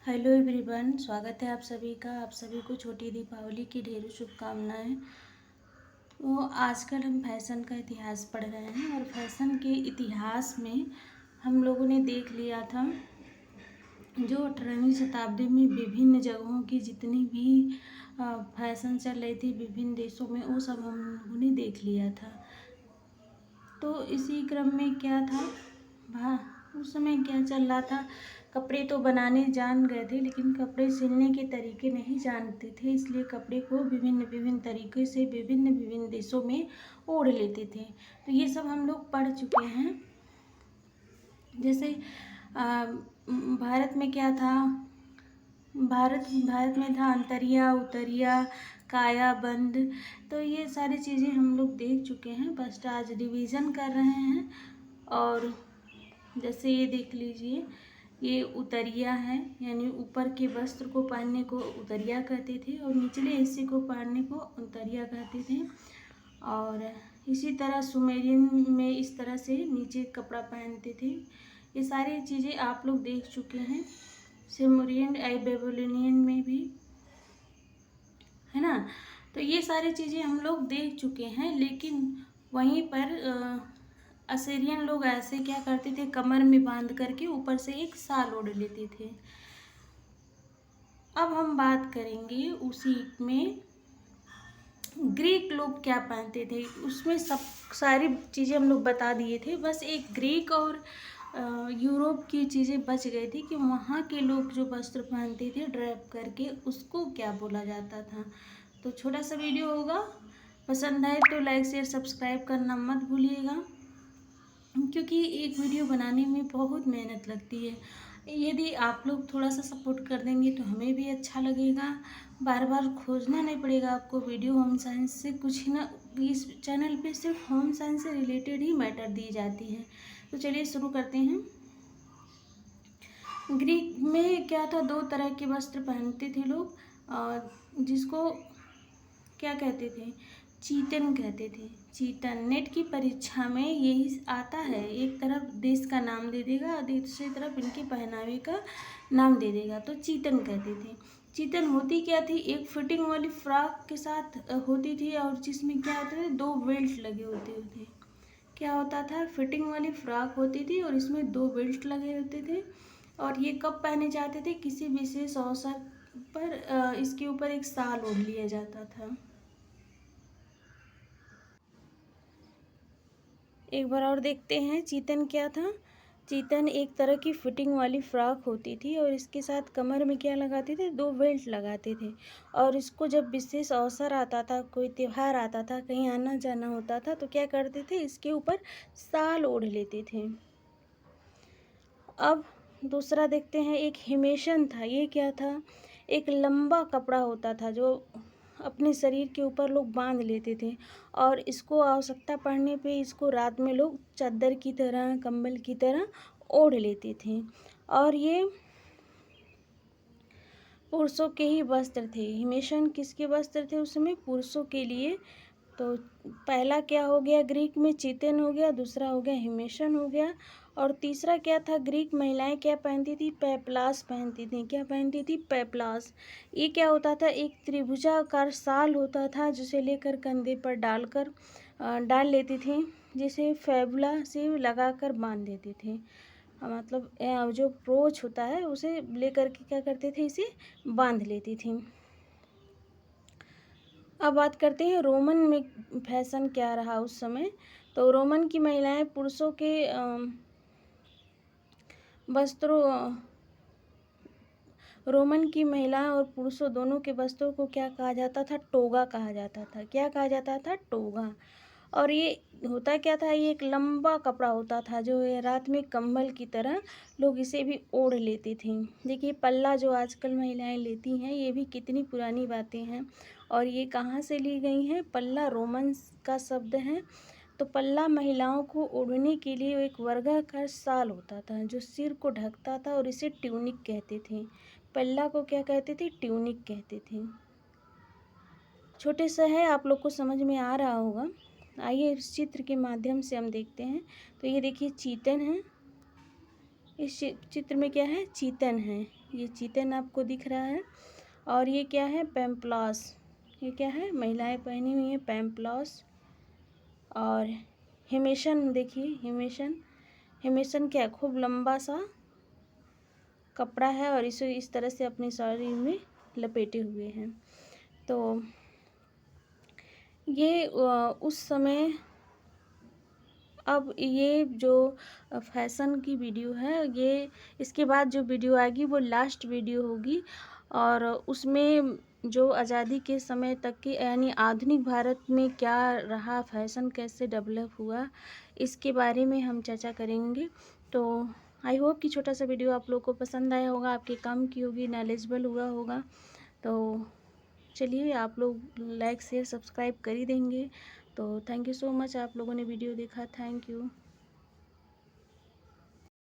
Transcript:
Hello everyone, स्वागत है आप सभी का। आप सभी को छोटी दीपावली की ढेरों शुभकामनाएं। तो आजकल हम फैशन का इतिहास पढ़ रहे हैं और फैशन के इतिहास में हम लोगों ने देख लिया था जो 18वीं शताब्दी में विभिन्न जगहों की जितनी भी फैशन चल रही थी विभिन्न देशों में, वो सब हम लोगों ने देख लिया था। तो इसी क्रम में क्या था, उस समय क्या चल रहा था। कपड़े तो बनाने जान गए थे लेकिन कपड़े सिलने के तरीके नहीं जानते थे, इसलिए कपड़े को विभिन्न विभिन्न तरीके से विभिन्न विभिन्न देशों में ओढ़ लेते थे। तो ये सब हम लोग पढ़ चुके हैं। जैसे भारत में क्या था, भारत में था अंतरिया, उतरिया, काया, बंद। तो ये सारी चीज़ें हम लोग देख चुके हैं, बस आज रिवीजन कर रहे हैं। और जैसे ये देख लीजिए, ये उतरिया है, यानी ऊपर के वस्त्र को पहनने को उतरिया कहते थे और निचले हिस्से को पहनने को उतरिया कहते थे। और इसी तरह सुमेरियन में इस तरह से नीचे कपड़ा पहनते थे। ये सारी चीज़ें आप लोग देख चुके हैं। सुमेरियन बेबीलोनियन में भी है ना। तो ये सारी चीज़ें हम लोग देख चुके हैं। लेकिन वहीं पर असीरियन लोग ऐसे क्या करते थे, कमर में बांध करके ऊपर से एक शाल ओढ़ लेते थे। अब हम बात करेंगे उसी में ग्रीक लोग क्या पहनते थे। उसमें सब सारी चीज़ें हम लोग बता दिए थे, बस एक ग्रीक और यूरोप की चीज़ें बच गई थी कि वहाँ के लोग जो वस्त्र पहनते थे ड्रेप करके, उसको क्या बोला जाता था। तो छोटा सा वीडियो होगा, पसंद आए तो लाइक शेयर सब्सक्राइब करना मत भूलिएगा, क्योंकि एक वीडियो बनाने में बहुत मेहनत लगती है। यदि आप लोग थोड़ा सा सपोर्ट कर देंगे तो हमें भी अच्छा लगेगा। बार बार खोजना नहीं पड़ेगा आपको वीडियो। होम साइंस से कुछ ही ना, इस चैनल पे सिर्फ होम साइंस से रिलेटेड ही मैटर दी जाती है। तो चलिए शुरू करते हैं। ग्रीक में क्या था, दो तरह के वस्त्र पहनते थे लोग, जिसको क्या कहते थे, चीतन कहते थे। चीतन नेट की परीक्षा में यही आता है, एक तरफ देश का नाम दे देगा और दूसरी तरफ इनके पहनावे का नाम दे देगा, तो चीतन कहते थे। चीतन होती क्या थी, एक फिटिंग वाली फ्रॉक के साथ होती थी और जिसमें क्या होता था, दो बेल्ट लगे होते थे। क्या होता था, फिटिंग वाली फ्रॉक होती थी और इसमें दो बेल्ट लगे होते थे। और ये कब पहने जाते थे, किसी विशेष अवसर पर इसके ऊपर एक शाल ओढ़ लिया जाता था। एक बार और देखते हैं चीतन क्या था। चीतन एक तरह की फिटिंग वाली फ्रॉक होती थी और इसके साथ कमर में क्या लगाते थे, दो बेल्ट लगाते थे। और इसको जब विशेष अवसर आता था, कोई त्यौहार आता था, कहीं आना जाना होता था, तो क्या करते थे, इसके ऊपर शाल ओढ़ लेते थे। अब दूसरा देखते हैं, एक हिमेशन था। ये क्या था, एक लंबा कपड़ा होता था जो अपने शरीर के ऊपर लोग बांध लेते थे और इसको आवश्यकता पड़ने पे इसको रात में लोग चादर की तरह, कंबल की तरह ओढ़ लेते थे। और ये पुरुषों के ही वस्त्र थे। हिमेशन किसके वस्त्र थे उसमें, पुरुषों के लिए। तो पहला क्या हो गया, ग्रीक में चीतन हो गया, दूसरा हो गया हिमेशन हो गया। और तीसरा क्या था, ग्रीक महिलाएं क्या पहनती थी, पेप्लास पहनती थी। क्या पहनती थी, पेप्लास। ये क्या होता था, एक त्रिभुजाकार शाल होता था जिसे लेकर कंधे पर डाल लेती थी, जिसे फैबुला से लगाकर बांध देते थे। मतलब जो ब्रोच होता है उसे लेकर के क्या करते थे, इसे बांध लेती थी। अब बात करते हैं रोमन में फैशन क्या रहा उस समय। तो रोमन की महिलाएं पुरुषों के वस्त्रों रोमन की महिलाएं और पुरुषों दोनों के वस्त्रों को क्या कहा जाता था, टोगा कहा जाता था। क्या कहा जाता था, टोगा। और ये होता क्या था, ये एक लंबा कपड़ा होता था जो रात में कंबल की तरह लोग इसे भी ओढ़ लेते थे। देखिए पल्ला जो आजकल महिलाएं लेती हैं, ये भी कितनी पुरानी बातें हैं। और ये कहाँ से ली गई हैं, पल्ला रोमन का शब्द है। तो पल्ला महिलाओं को ओढ़ने के लिए एक वर्गाकार शाल होता था जो सिर को ढकता था और इसे ट्यूनिक कहते थे। पल्ला को क्या कहते थे, ट्यूनिक कहते थे। छोटे सा है, आप लोग को समझ में आ रहा होगा। आइए इस चित्र के माध्यम से हम देखते हैं। तो ये देखिए चीतन है, इस चित्र में क्या है, चीतन है। ये चितन आपको दिख रहा है। और ये क्या है, पेम्पलॉस। ये क्या है, महिलाएं पहनी हुई है पेम्पलॉस। और हिमेशन देखिए, हिमेशन, हिमेशन क्या, खूब लंबा सा कपड़ा है और इसे इस तरह से अपनी साड़ी में लपेटे हुए हैं। तो ये उस समय, अब ये जो फैशन की वीडियो है, ये इसके बाद जो वीडियो आएगी वो लास्ट वीडियो होगी। और उसमें जो आज़ादी के समय तक की, यानी आधुनिक भारत में क्या रहा, फैशन कैसे डेवलप हुआ, इसके बारे में हम चर्चा करेंगे। तो आई होप कि छोटा सा वीडियो आप लोग को पसंद आया होगा, आपके काम की होगी, नॉलेजेबल हुआ होगा। तो चलिए, आप लोग लाइक शेयर सब्सक्राइब कर ही देंगे। तो थैंक यू सो मच, आप लोगों ने वीडियो देखा, थैंक यू।